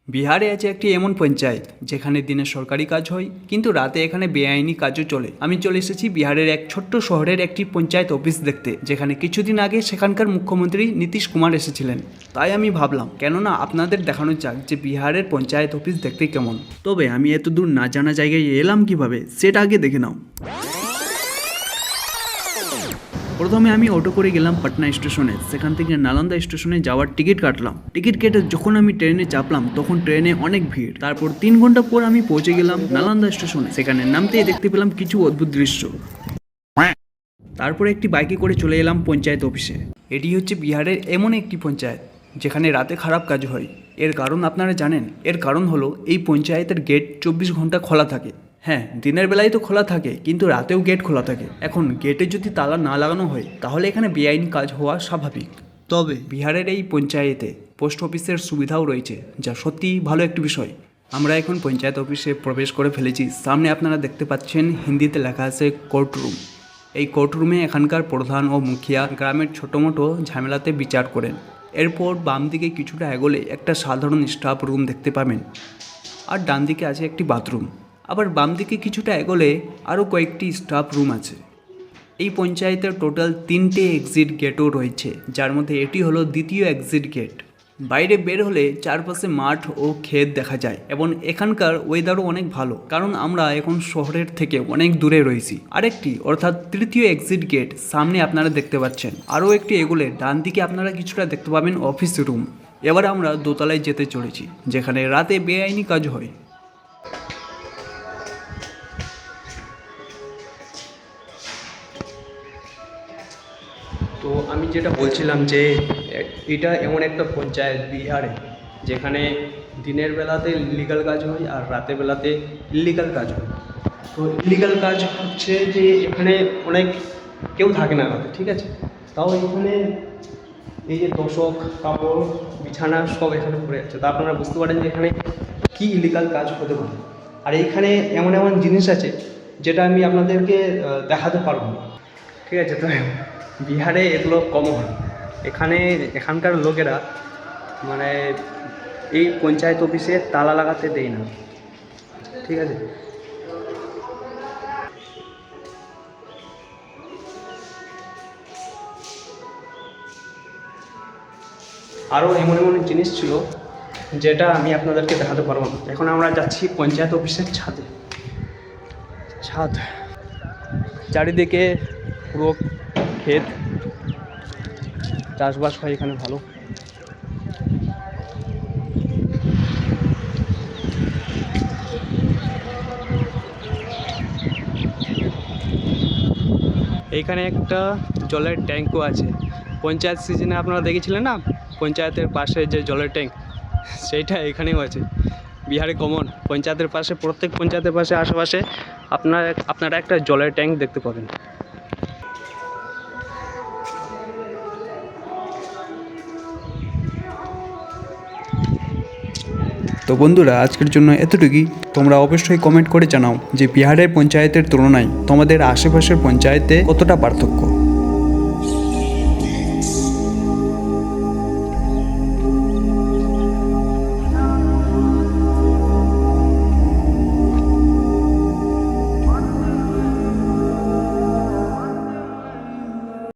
বিহারে আছে একটি এমন পঞ্চায়েত যেখানে দিনে সরকারি কাজ হয় কিন্তু রাতে এখানে বেআইনি কাজও চলে। আমি চলে এসেছি বিহারের এক ছোট্ট শহরের একটি পঞ্চায়েত অফিস দেখতে, যেখানে কিছুদিন আগে সেখানকার মুখ্যমন্ত্রী নীতিশ কুমার এসেছিলেন। তাই আমি ভাবলাম কেননা আপনাদের দেখানো যাক যে বিহারের পঞ্চায়েত অফিস দেখতে কেমন। তবে আমি এত দূর না জানা জায়গায় এলাম কিভাবে সেটা আগে দেখে নাও। প্রথমে আমি অটো করে গেলাম পাটনা স্টেশনে, সেখান থেকে নালন্দা স্টেশনে যাওয়ার টিকিট কাটলাম। টিকিট কেটে যখন আমি ট্রেনে চাপলাম তখন ট্রেনে অনেক ভিড়। তারপর 3 ঘন্টা পর আমি পৌঁছে গেলাম নালন্দা স্টেশনে। সেখানে নামতেই দেখতে পেলাম কিছু অদ্ভুত দৃশ্য। তারপর একটি বাইকে করে চলে এলাম পঞ্চায়েত অফিসে। এটি হচ্ছে বিহারের এমন একটি পঞ্চায়েত যেখানে রাতে খারাপ কাজ হয়। এর কারণ আপনারা জানেন? এর কারণ হলো এই পঞ্চায়েতের গেট 24 ঘন্টা খোলা থাকে। হ্যাঁ, দিনের বেলায় তো খোলা থাকে কিন্তু রাতেও গেট খোলা থাকে। এখন গেটে যদি তালা না লাগানো হয় তাহলে এখানে বেআইনি কাজ হওয়া স্বাভাবিক। তবে বিহারের এই পঞ্চায়েতে পোস্ট অফিসের সুবিধাও রয়েছে, যা সত্যিই ভালো একটি বিষয়। আমরা এখন পঞ্চায়েত অফিসে প্রবেশ করে ফেলেছি। সামনে আপনারা দেখতে পাচ্ছেন হিন্দিতে লেখা আছে কোর্ট রুম। এই কোর্ট রুমে এখানকার প্রধান ও মুখিয়া গ্রামের ছোটো মোটো ঝামেলাতে বিচার করেন। এরপর বাম দিকে কিছুটা এগোলে একটা সাধারণ স্টাফ রুম দেখতে পাবেন, আর ডান দিকে আছে একটি বাথরুম। আবার বাম দিকে কিছুটা এগোলে আরও কয়েকটি স্টাফ রুম আছে। এই পঞ্চায়েতের টোটাল 3টে এক্সিট গেটও রয়েছে, যার মধ্যে এটি হলো দ্বিতীয় এক্সিট গেট। বাইরে বের হলে চারপাশে মাঠ ও ক্ষেত দেখা যায় এবং এখানকার ওয়েদারও অনেক ভালো, কারণ আমরা এখন শহরের থেকে অনেক দূরে রয়েছি। আরেকটি অর্থাৎ তৃতীয় এক্সিট গেট সামনে আপনারা দেখতে পাচ্ছেন। আরও একটি এগোলে ডান দিকে আপনারা কিছুটা দেখতে পাবেন অফিস রুম। এবার আমরা দোতলায় যেতে চলেছি, যেখানে রাতে বেআইনি কাজ হয়। তো আমি যেটা বলছিলাম যে এটা এমন একটা পঞ্চায়েত বিহারে যেখানে দিনের বেলাতে লিগ্যাল কাজ হয় আর রাতের বেলাতে ইল্লিগাল কাজ হয়। তো ইল্লিগাল কাজ হচ্ছে যে এখানে অনেক কেউ থাকে না রাতে, ঠিক আছে? তাও এখানে এই যে তোষক, কাপড়, বিছানা সব এখানে পড়ে আছে। তা আপনারা বুঝতে পারেন যে এখানে কী ইল্লিগাল কাজ হতে পারে। আর এইখানে এমন এমন জিনিস আছে যেটা আমি আপনাদেরকে দেখাতে পারবো না, ঠিক আছে? তো বিহারে এগুলো কমন। এখানকার লোকেরা মানে এই পঞ্চায়েত অফিসে তালা লাগাতে দেয় না, ঠিক আছে? আরও এমন এমন জিনিস ছিল যেটা আমি আপনাদেরকে দেখাতে পারবো না। এখন আমরা যাচ্ছি পঞ্চায়েত অফিসের ছাদ। চারিদিকে পুরো ক্ষেত, চাষবাস হয় এখানে ভালো। এইখানে একটা জলের ট্যাঙ্কও আছে। পঞ্চায়েত সিজনে আপনারা দেখেছিলেন না, পঞ্চায়েতের পাশে যে জলের ট্যাঙ্ক, সেইটা এখানেও আছে। বিহারে কমন, পঞ্চায়েতের পাশে, প্রত্যেক পঞ্চায়েতের পাশে আশেপাশে আপনারা একটা জলের ট্যাঙ্ক দেখতে পাবেন। তো বন্ধুরা, আজকের জন্য এতটুকুই। তোমরা অবশ্যই কমেন্ট করে জানাও যে বিহারের পঞ্চায়েতের তুলনায় তোমাদের আশেপাশের পঞ্চায়েতে কতটা পার্থক্য।